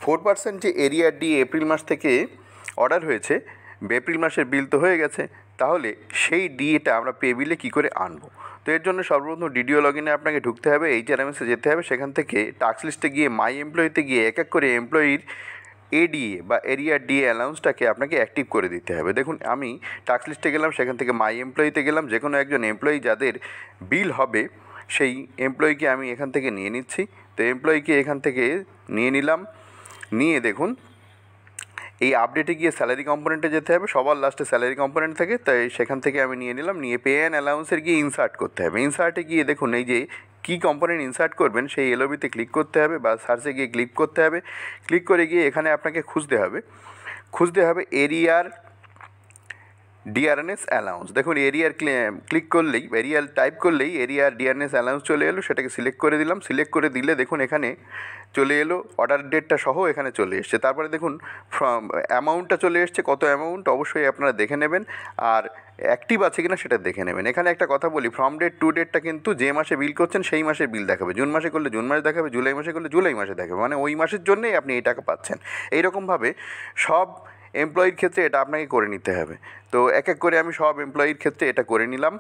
4% যে area D April মাস থেকে order হয়েছে, এপ্রিল মাসের বিল তো হয়ে গেছে, তাহলে সেই ডিএটা আমরা পে বিলে কী করে আনবো? তো এর জন্য সর্বপ্রথম ডিডিও লগ ইনে আপনাকে ঢুকতে হবে, HRMS যেতে হবে, সেখান থেকে টাস্ক লিস্টে গিয়ে মাই এমপ্লয়িতে গিয়ে এক এক করে এমপ্লয়ির এডিএ বা এরিয়া ডিএ অ্যালাউন্সটাকে আপনাকে অ্যাক্টিভ করে দিতে হবে। দেখুন, আমি টাস্ক লিস্টে গেলাম, সেখান থেকে মাই এমপ্লয়িতে গেলাম, যে কোনো একজন এমপ্লয়ি যাদের বিল হবে সেই এমপ্লয়িকে আমি এখান থেকে নিয়ে নিচ্ছি। তো এমপ্লয়িকে এখান থেকে নিয়ে নিলাম, নিয়ে দেখুন এই আপডেটে গিয়ে স্যালারি কম্পোনেন্টে যেতে হবে, সবার লাস্টে স্যালারি কম্পোনেন্ট থাকে, তাই সেখান থেকে আমি নিয়ে নিলাম, নিয়ে পে অ্যান্ড অ্যালাউন্সের গিয়ে ইনসার্ট করতে হবে। ইনসার্টে গিয়ে দেখুন এই যে কী কম্পোনেন্ট ইনসার্ট করবেন সেই এলওবিতে ক্লিক করতে হবে বা সার্চে গিয়ে ক্লিক করতে হবে। ক্লিক করে গিয়ে এখানে আপনাকে খুঁজতে হবে এরিয়ার ডিআরএনএস অ্যালাউন্স। দেখুন এরিয়ার ক্লিক করলেই, এরিয়ার টাইপ করলেই এরিয়ার ডিআরএনএস অ্যালাউন্স চলে এলো, সেটাকে সিলেক্ট করে দিলাম। সিলেক্ট করে দিলে দেখুন এখানে চলে এলো, অর্ডার ডেটটা সহ এখানে চলে এসছে। তারপরে দেখুন অ্যামাউন্টটা চলে এসছে, কত অ্যামাউন্ট অবশ্যই আপনারা দেখে নেবেন, আর অ্যাক্টিভ আছে কিনা সেটা দেখে নেবেন। এখানে একটা কথা বলি, ফ্রম ডেট টু ডেটটা কিন্তু যে মাসে বিল করছেন সেই মাসের বিল দেখাবে। জুন মাসে করলে জুন মাসে দেখাবে, জুলাই মাসে করলে জুলাই মাসে দেখাবে, মানে ওই মাসের জন্যই আপনি এই টাকা পাচ্ছেন। এইরকমভাবে সব এমপ্লয়ির ক্ষেত্রে এটা আপনাকে করে নিতে হবে। তো এক এক করে আমি সব এমপ্লয়ির ক্ষেত্রে এটা করে নিলাম।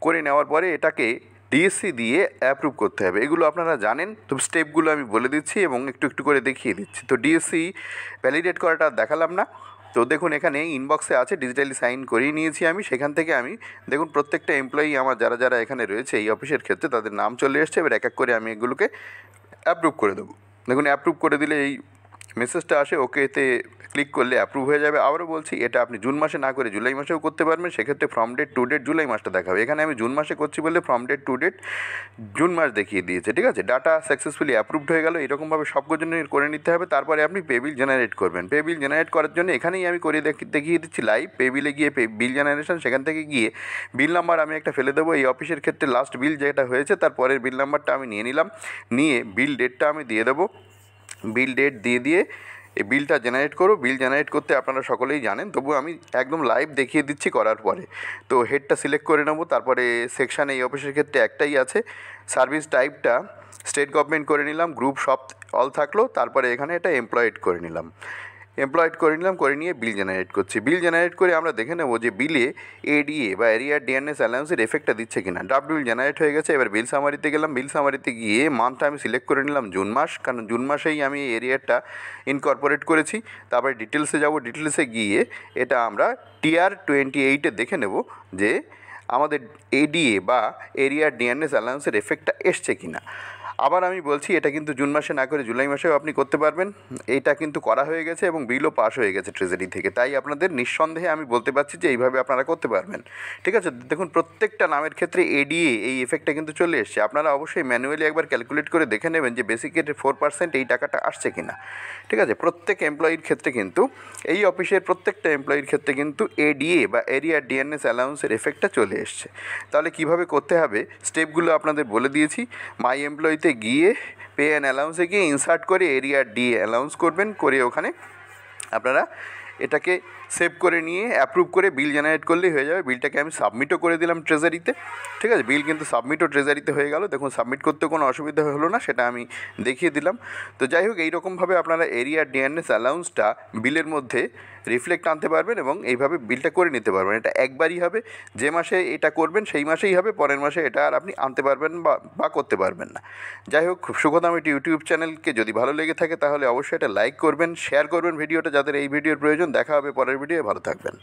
করে নেওয়ার পরে এটাকে ডিএসসি দিয়ে অ্যাপ্রুভ করতে হবে। এগুলো আপনারা জানেন, তো স্টেপগুলো আমি বলে দিচ্ছি এবং একটু একটু করে দেখিয়ে দিচ্ছি। তো ডিএসসি ভ্যালিডেট করাটা দেখালাম না। তো দেখুন এখানে ইনবক্সে আছে, ডিজিটালি সাইন করিয়ে নিয়েছি আমি। সেখান থেকে আমি দেখুন প্রত্যেকটা এমপ্লয়ি আমার যারা যারা এখানে রয়েছে এই অফিসের ক্ষেত্রে তাদের নাম চলে এসছে। এবার এক এক করে আমি এগুলোকে অ্যাপ্রুভ করে দেবো। দেখুন অ্যাপ্রুভ করে দিলে এই মেসেজটা আসে, ওকেতে ক্লিক করলে অ্যাপ্রুভ হয়ে যাবে। আবারও বলছি, এটা আপনি জুন মাসে না করে জুলাই মাসেও করতে পারবেন, সেক্ষেত্রে from date to date July মাসটা দেখাবে। এখানে আমি জুন মাসে করছি বলে from date to date June মাস দেখিয়ে দিয়েছে, ঠিক আছে। ডাটা সাকসেসফুলি অ্যাপ্রুভড হয়ে গেল। এরকমভাবে সবজনের করে নিতে হবে। তারপরে আপনি পে বিল জেনারেট করবেন। পে বিল জেনারেট করার জন্য এখানেই আমি করে দেখিয়ে দিচ্ছি লাইভ। পে বিলে গিয়ে বিল জেনারেশন, সেখান থেকে গিয়ে বিল নাম্বার আমি একটা ফেলে দেবো। এই অফিসের ক্ষেত্রে লাস্ট বিল যেটা হয়েছে তার পরের বিল নাম্বারটা আমি নিয়ে নিলাম, নিয়ে বিল ডেটটা আমি দিয়ে দেবো। বিল ডেট দিয়ে এই বিলটা জেনারেট করো। বিল জেনারেট করতে আপনারা সকলেই জানেন, তবু আমি একদম লাইভ দেখিয়ে দিচ্ছি করার পরে। তো হেডটা সিলেক্ট করে নেবো, তারপরে সেকশান এই অফিসের ক্ষেত্রে একটাই আছে, সার্ভিস টাইপটা স্টেট গভর্নমেন্ট করে নিলাম, গ্রুপ সব অল থাকলো। তারপরে এখানে এটা এমপ্লয়েড করে নিলাম, করে নিয়ে বিল জেনারেট করছি। বিল জেনারেট করে আমরা দেখে নেবো যে বিলে এডিএ বা এরিয়া ডিএনএস অ্যালাউন্সের এফেক্টটা দিচ্ছে কিনা। ড্রাফট বিল জেনারেট হয়ে গেছে। এবার বিল সামারিতে গেলাম, বিল সামারিতে গিয়ে মান্থটা আমি সিলেক্ট করে নিলাম জুন মাস, কারণ জুন মাসেই আমি এরিয়াটা ইনকর্পোরেট করেছি। তারপরে ডিটেলসে যাব, ডিটেলসে গিয়ে এটা আমরা টিআর 28-এ দেখে নেব যে আমাদের এডিএ বা এরিয়া ডিএনএস অ্যালাউন্সের এফেক্টটা এসছে কিনা। আবার আমি বলছি, এটা কিন্তু জুন মাসে না করে জুলাই মাসেও আপনি করতে পারবেন। এইটা কিন্তু করা হয়ে গেছে এবং বিলও পাস হয়ে গেছে ট্রেজারি থেকে, তাই আপনাদের নিঃসন্দেহে আমি বলতে পারছি যে এইভাবে আপনারা করতে পারবেন, ঠিক আছে। দেখুন প্রত্যেকটা নামের ক্ষেত্রে এডিএ এই এফেক্টটা কিন্তু চলে এসছে। আপনারা অবশ্যই ম্যানুয়ালি একবার ক্যালকুলেট করে দেখে নেবেন যে বেসিকের 4% এই টাকাটা আসছে কিনা, ঠিক আছে। প্রত্যেক এমপ্লয়ির ক্ষেত্রে কিন্তু, এই অফিসের প্রত্যেকটা এমপ্লয়ির ক্ষেত্রে কিন্তু এডিএ বা এরিয়া ডিএনএস অ্যালাউন্সের এফেক্টটা চলে এসছে। তাহলে কীভাবে করতে হবে স্টেপগুলো আপনাদের বলে দিয়েছি। মাই এমপ্লয়িতে গিয়ে পে অ্যান্ড অ্যালাউন্সে গিয়ে ইনসার্ট করে এরিয়া ডি অ্যালাউন্স করবেন, করে ওখানে আপনারা এটাকে সেভ করে নিয়ে অ্যাপ্রুভ করে বিল জেনারেট করলেই হয়ে যাবে। বিলটাকে আমি সাবমিটও করে দিলাম ট্রেজারিতে, ঠিক আছে। বিল কিন্তু সাবমিটও ট্রেজারিতে হয়ে গেল। দেখুন সাবমিট করতে কোনো অসুবিধা হলো না, সেটা আমি দেখিয়ে দিলাম। তো যাই হোক, এইরকমভাবে আপনারা এরিয়া ডিএনএস অ্যালাউন্সটা বিলের মধ্যে রিফ্লেক্ট আনতে পারবেন এবং এইভাবে বিলটা করে নিতে পারবেন। এটা একবারই হবে, যে মাসে এটা করবেন সেই মাসেই হবে, পরের মাসে এটা আর আপনি আনতে পারবেন বা করতে পারবেন না। যাই হোক, সুখদাম ইউটিউব চ্যানেলকে যদি ভালো লেগে থাকে তাহলে অবশ্যই এটা লাইক করবেন, শেয়ার করবেন ভিডিওটা, যাদের এই ভিডিওর প্রয়োজন। দেখা হবে পরের ভিডিও, ভালো থাকবেন।